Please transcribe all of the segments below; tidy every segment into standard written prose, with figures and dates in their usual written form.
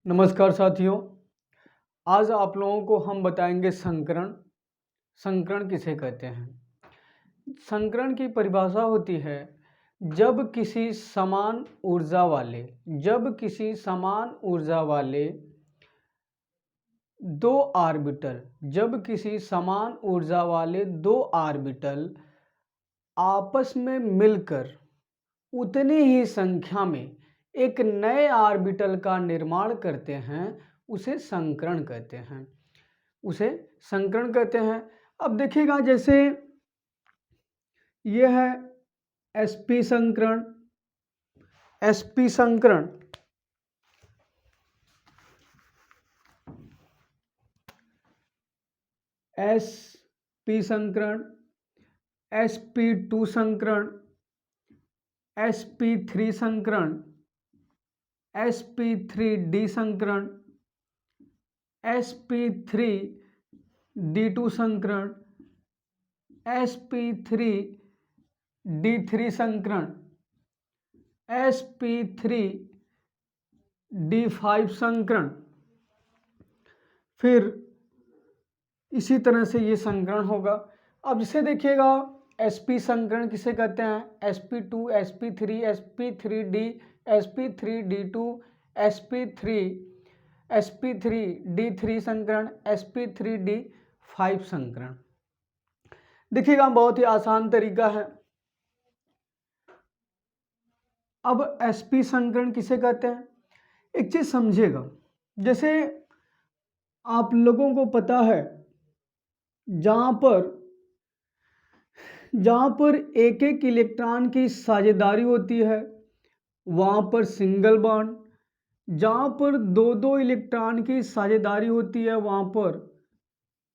नमस्कार साथियों। आज आप लोगों को हम बताएंगे संकरण। संकरण किसे कहते हैं? संकरण की परिभाषा होती है जब किसी समान ऊर्जा वाले दो ऑर्बिटल आपस में मिलकर उतनी ही संख्या में एक नए ऑर्बिटल का निर्माण करते हैं, उसे संकरण कहते हैं। अब देखिएगा, जैसे यह है sp संकरण। sp संकरण sp2 संकरण, sp3 संकरण, sp3d संकरण, sp3d2 संकरण, sp3d3 संकरण, sp3d5 संकरण। फिर इसी तरह से ये संकरण होगा। अब इसे देखिएगा, sp संकरण किसे कहते हैं? sp2, sp3, sp3d, sp3d2, sp3d3 संकरण, sp3d5 संकरण। देखिएगा, बहुत ही आसान तरीका है। अब sp संकरण किसे कहते हैं? एक चीज समझिएगा, जैसे आप लोगों को पता है जहां पर एक एक इलेक्ट्रॉन की साझेदारी होती है वहां पर सिंगल बॉन्ड, जहां पर दो दो इलेक्ट्रॉन की साझेदारी होती है वहां पर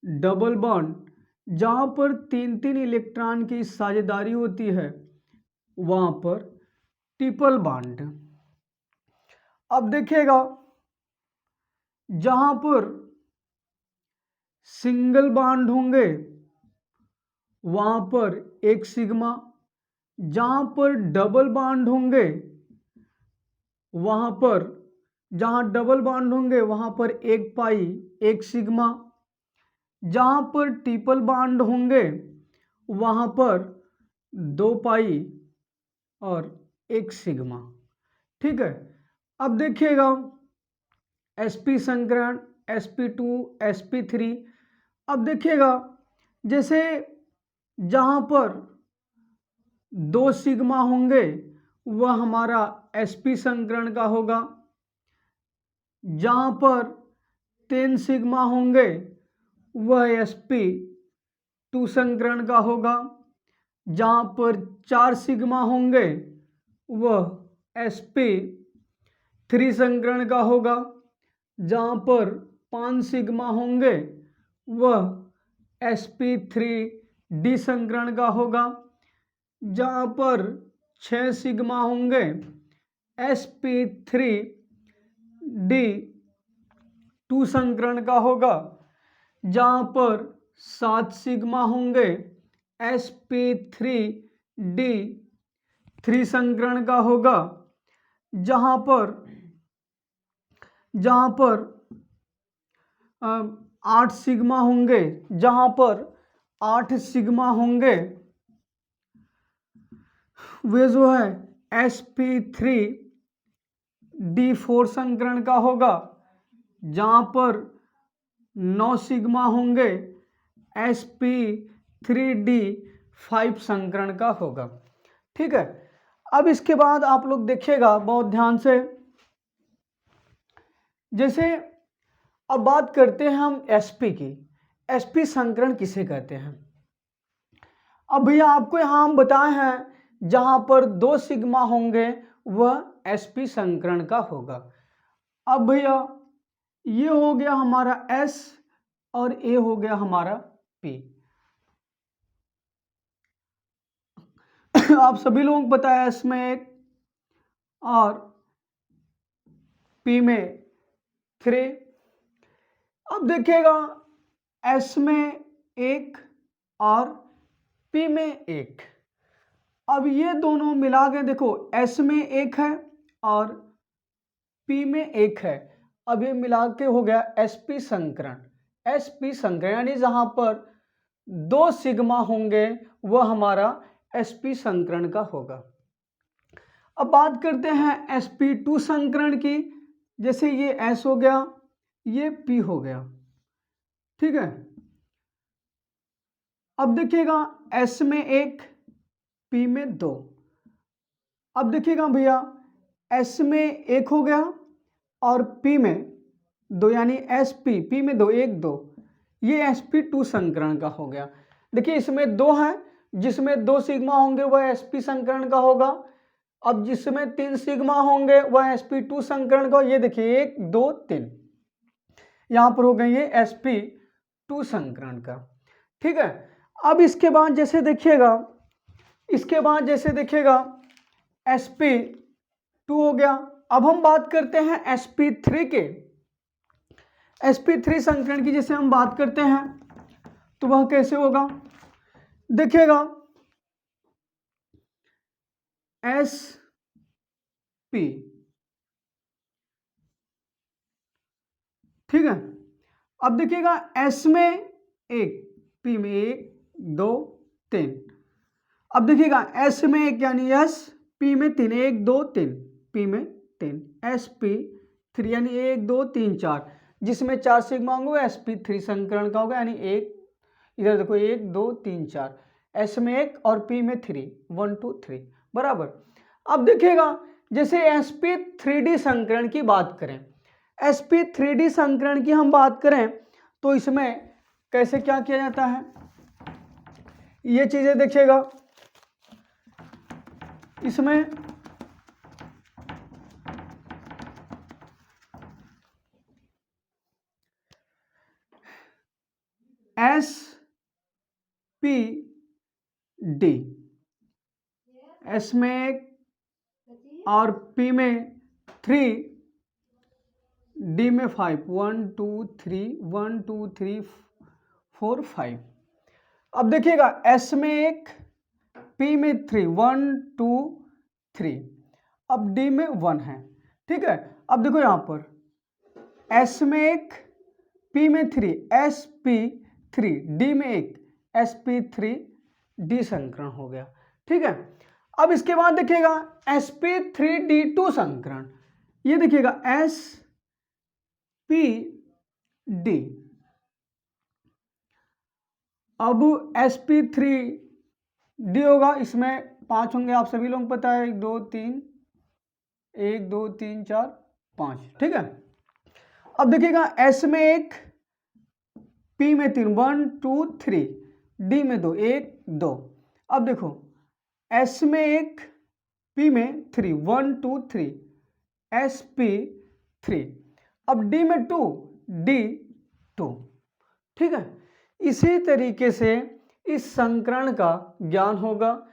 डबल बॉन्ड, जहां पर तीन तीन इलेक्ट्रॉन की साझेदारी होती है वहां पर ट्रिपल बॉन्ड। अब देखिएगा, जहां पर सिंगल बॉन्ड होंगे वहां पर एक सिग्मा, जहां पर डबल बॉन्ड होंगे जहां डबल बॉन्ड होंगे वहां पर एक पाई एक सिग्मा, जहां पर ट्रिपल बॉन्ड होंगे वहां पर दो पाई और एक सिग्मा। ठीक है। अब देखिएगा, sp संकरण, sp2, sp3। अब देखिएगा, जैसे जहां पर दो सिग्मा होंगे वह हमारा sp संकरण का होगा, जहां पर 3 सिग्मा होंगे वह sp2 संकरण का होगा, जहां पर 4 सिग्मा होंगे वह sp3 संकरण का होगा, जहां पर 5 सिग्मा होंगे वह sp3d संकरण का होगा, जहां पर 6 सिग्मा होंगे sp3d2 संकरण का होगा, जहां पर 7 सिग्मा होंगे sp3d3 संकरण का होगा, जहां पर 8 सिग्मा होंगे वे जो है sp3d4 संकरण का होगा, जहां पर 9 सिग्मा होंगे sp3d5 संकरण का होगा। ठीक है। अब इसके बाद आप लोग देखिएगा बहुत ध्यान से, जैसे अब बात करते हैं हम sp की। sp संकरण किसे कहते हैं? अब भैया आपको यहां हम बताए हैं जहां पर 2 सिग्मा होंगे वह sp संकरण का होगा। अब भैया ये हो गया हमारा s और ये हो गया हमारा p। आप सभी लोगों को पता है s में 1 और p में 3। अब देखिएगा, s में 1 और p में 1। अब ये दोनों मिला के देखो, s में 1 है और p में 1 है। अब ये मिला के हो गया sp संकरण। sp संकरण यानी जहां पर 2 सिग्मा होंगे वह हमारा sp संकरण का होगा। अब बात करते हैं sp2 संकरण की। जैसे ये s हो गया, ये p हो गया, ठीक है। अब देखिएगा s में 1, p में 2। अब देखिएगा भैया s में 1 हो गया और p में 2 यानी sp, p में 2, 1 2, ये sp2 संकरण का हो गया। देखिए इसमें 2 है, जिसमें 2 सिग्मा होंगे वह sp संकरण का होगा। अब जिसमें 3 सिग्मा होंगे वह sp2 संकरण का। ये देखिए 1 2 3, यहां पर हो गए ये sp2 संकरण का, ठीक है। अब इसके बाद जैसे देखिएगा, sp2 हो गया। अब हम बात करते हैं sp3 के। sp3 संकरण की जैसे हम बात करते हैं तो वह कैसे होगा, देखिएगा sp, ठीक है। अब देखिएगा s में 1, p में 1 2 3। अब देखिएगा s में 1 यानी s, p में 3, 1 2 3, p में 3, sp3 यानी 1 2 3 4, जिसमें 4 सिग्मा होंगे वो sp3 संकरण का होगा। यानी 1, इधर देखो 1 2 3 4, s में 1 और p में 3, 1 2 3 बराबर। अब देखिएगा जैसे sp3d संकरण की बात करें, sp3d संकरण की हम बात करें तो इसमें कैसे क्या किया जाता है, ये चीजें देखिएगा। इसमें sp d, s में 1 और p में 3, d में 5, 1 2 3, 1 2 3 4 5। अब देखिएगा s में 1, p में 3, 1 2 3, अब d में 1 है, ठीक है। अब देखो यहां पर s में 1, p में 3, sp3, d में 1, sp3d संकरण हो गया, ठीक है। अब इसके बाद देखिएगा sp3d2 संकरण। ये देखिएगा sp3d, अब sp3d होगा, इसमें 5 होंगे, आप सभी लोग पता है 1 2 3, 1 2 3 4 5, ठीक है। अब देखिएगा s में 1, p में 3, 1 2 3, d में 2, 1 2। अब देखो s में 1, p में 3, 1 2 3, sp3, अब d में 2, d2, ठीक है। इसी तरीके से इस संकरण का ज्ञान होगा।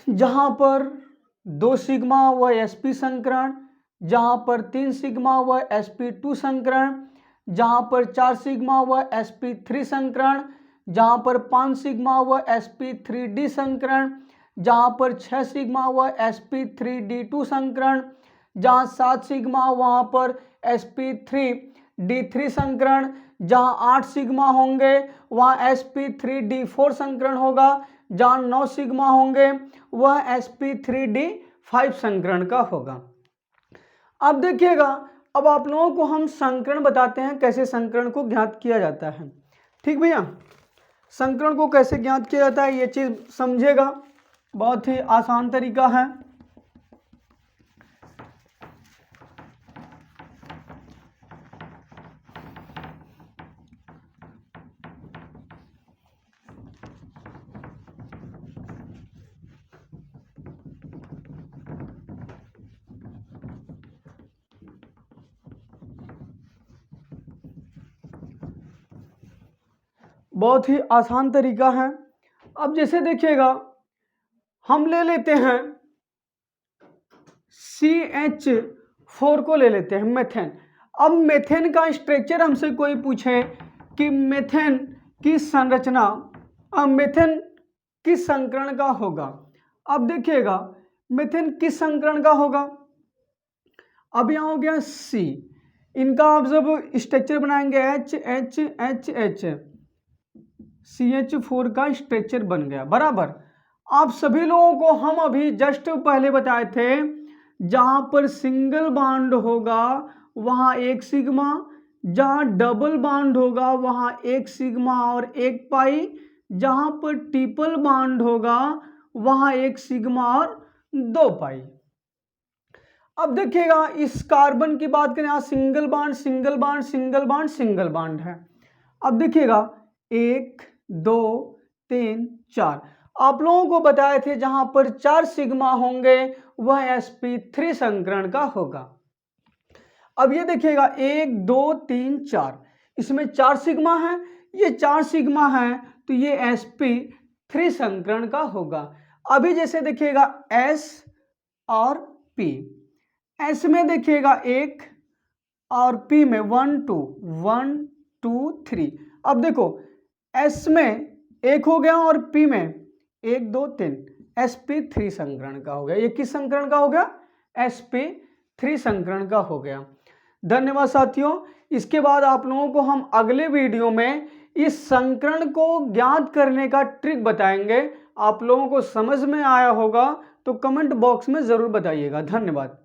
जहां पर 2 सिग्मा वह sp संकरण, जहां पर 3 सिग्मा वह sp2 संकरण, जहां पर 4 सिग्मा वह sp3 संकरण, जहां पर 5 सिग्मा वह sp3d संकरण, जहां पर 6 सिग्मा वह sp3d2 संकरण, जहां 7 सिग्मा वहां पर sp3d3 संकरण, जहां 8 सिग्मा होंगे वहां sp3d4 संकरण होगा, जहां 9 सिग्मा होंगे वह sp3d5 संकरण का होगा। अब देखिएगा, अब आप लोगों को हम संकरण बताते हैं, कैसे संकरण को ज्ञात किया जाता है, ठीक भैया। संकरण को कैसे ज्ञात किया जाता है ये चीज समझिएगा, बहुत ही आसान तरीका है। बहुत ही आसान तरीका है। अब जैसे देखिएगा हम ले लेते हैं CH4 को ले लेते हैं, मेथेन। अब मेथेन का स्ट्रक्चर हमसे कोई पूछे कि मेथेन की संरचना, अब मेथेन किस संकरण का होगा। अब देखिएगा मेथेन किस संकरण का होगा, अब यहां हो गया C, इनका आप जब स्ट्रक्चर बनाएंगे HHHH CH4 का स्ट्रक्चर बन गया बराबर। आप सभी लोगों को हम अभी जस्ट पहले बताए थे जहां पर सिंगल बॉन्ड होगा वहां एक सिग्मा, जहां डबल बॉन्ड होगा वहां एक सिग्मा और एक पाई, जहां पर ट्रिपल बॉन्ड होगा वहां एक सिग्मा और 2 पाई। अब देखिएगा इस कार्बन की बात करें, यहां single bond single bond single bond single bond है। अब देखिएगा 1 2 3 4 आप लोगों को बताए थे जहां पर 4 सिग्मा होंगे वह sp3 संकरण का होगा। अब ये देखिएगा 1 2 3 4 इसमें 4 सिग्मा है, ये 4 सिग्मा है तो ये sp3 संकरण का होगा। अभी जैसे देखिएगा s और p, s में देखिएगा 1 और p में 1 2 3। अब देखो s में 1 हो गया और p में 1 2 3 sp3 संकरण का हो गया। ये किस संकरण का हो गया? sp3 संकरण का हो गया। धन्यवाद साथियों। इसके बाद आप लोगों को हम अगले वीडियो में इस संकरण को ज्ञात करने का ट्रिक बताएंगे। आप लोगों को समझ में आया होगा तो कमेंट बॉक्स में जरूर बताइएगा। धन्यवाद।